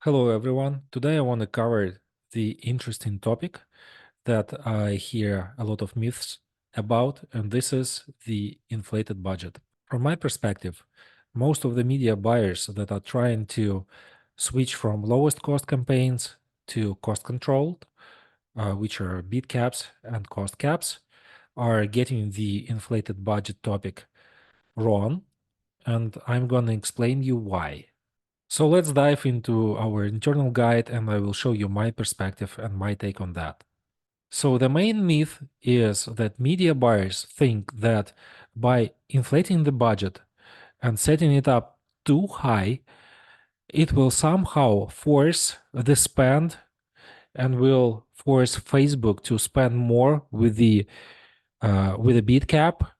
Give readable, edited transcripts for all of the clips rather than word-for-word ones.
Hello everyone. Today I want to cover the interesting topic that I hear a lot of myths about, and this is the inflated budget. From my perspective, most of the media buyers that are trying to switch from lowest cost campaigns to cost controlled, which are bid caps and cost caps, are getting the inflated budget topic wrong, and I'm going to explain you why. So let's dive into our internal guide and I will show you my perspective and my take on that. So the main myth is that media buyers think that by inflating the budget and setting it up too high, it will somehow force the spend and will force Facebook to spend more with the bid cap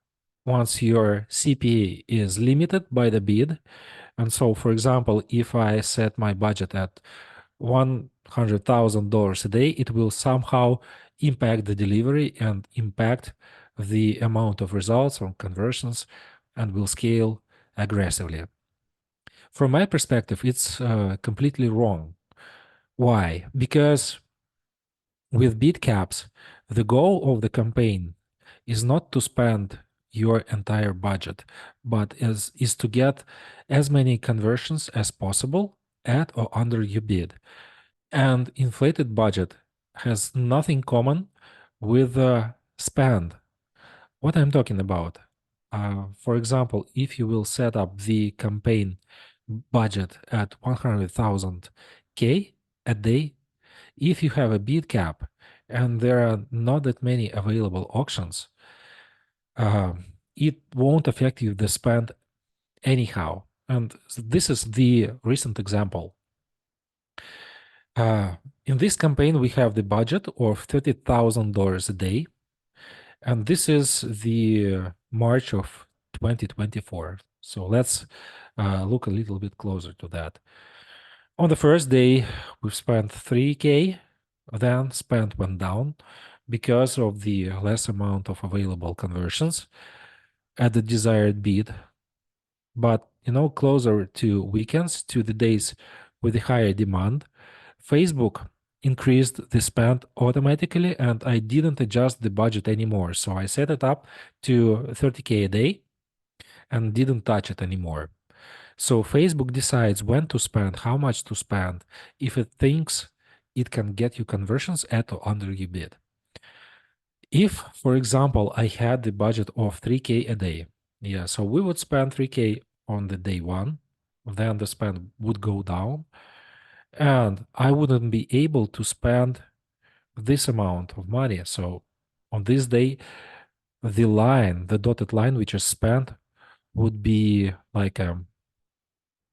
once your CPA is limited by the bid. And so, for example, if I set my budget at $100,000 a day, it will somehow impact the delivery and impact the amount of results or conversions and will scale aggressively. From my perspective, it's completely wrong. Why? Because with bid caps, the goal of the campaign is not to spend your entire budget, but is to get as many conversions as possible at or under your bid. And inflated budget has nothing common with spend. What I'm talking about, for example, if you will set up the campaign budget at 100,000 K a day, if you have a bid cap and there are not that many available auctions, it won't affect you the spend anyhow. And this is the recent example. In this campaign, we have the budget of $30,000 a day, and this is the March of 2024. So let's look a little bit closer to that. On the first day, we've spent 3K, then spend went down because of the less amount of available conversions at the desired bid. But closer to weekends, to the days with the higher demand, Facebook increased the spend automatically and I didn't adjust the budget anymore. So I set it up to 30K a day and didn't touch it anymore. So Facebook decides when to spend, how much to spend, if it thinks it can get you conversions at or under your bid. If, for example, I had the budget of 3K a day, so we would spend 3K on the day one, then the spend would go down, and I wouldn't be able to spend this amount of money. So on this day, the dotted line which is spent, would be like a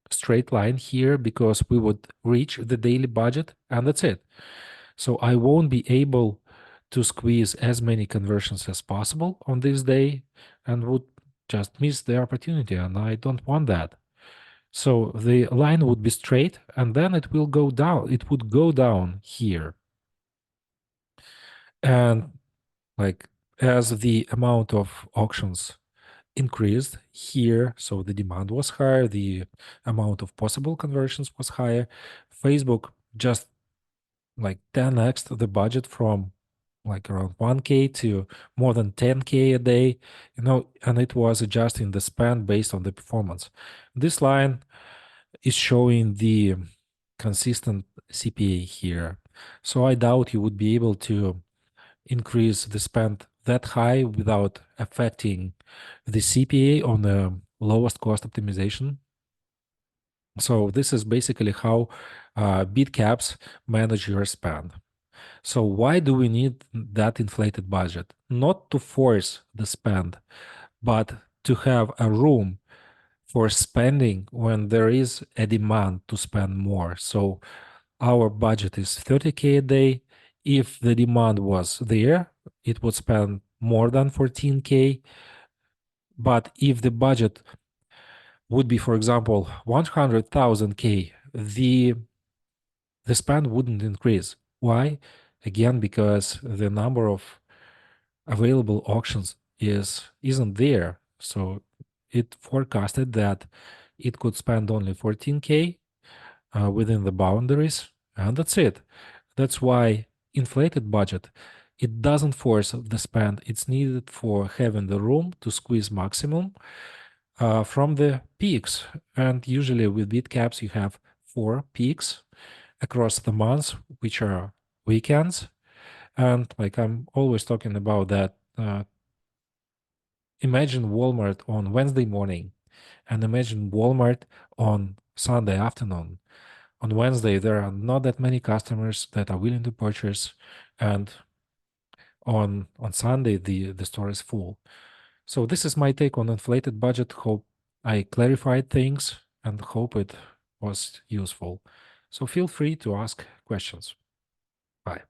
straight line here because we would reach the daily budget and that's it. So I won't be able to squeeze as many conversions as possible on this day and would just miss the opportunity, and I don't want that. So the line would be straight and then it will go down. It would go down here. And like as the amount of auctions increased here, so the demand was higher, the amount of possible conversions was higher, Facebook just like 10x the budget from like around 1K to more than 10K a day, and it was adjusting the spend based on the performance. This line is showing the consistent CPA here. So I doubt you would be able to increase the spend that high without affecting the CPA on the lowest cost optimization. So this is basically how bid caps manage your spend. So why do we need that inflated budget? Not to force the spend, but to have a room for spending when there is a demand to spend more. So our budget is 30K a day. If the demand was there, it would spend more than 14K. But if the budget would be, for example, 100,000K, the spend wouldn't increase. Why? Again, because the number of available auctions isn't there. So it forecasted that it could spend only 14K within the boundaries, and that's it. That's why inflated budget, it doesn't force the spend. It's needed for having the room to squeeze maximum from the peaks. And usually with bid caps, you have 4 peaks across the months, which are weekends. And like I'm always talking about that, imagine Walmart on Wednesday morning and imagine Walmart on Sunday afternoon. On Wednesday, there are not that many customers that are willing to purchase, and on Sunday, the store is full. So this is my take on inflated budget. Hope I clarified things and hope it was useful. So feel free to ask questions. Bye.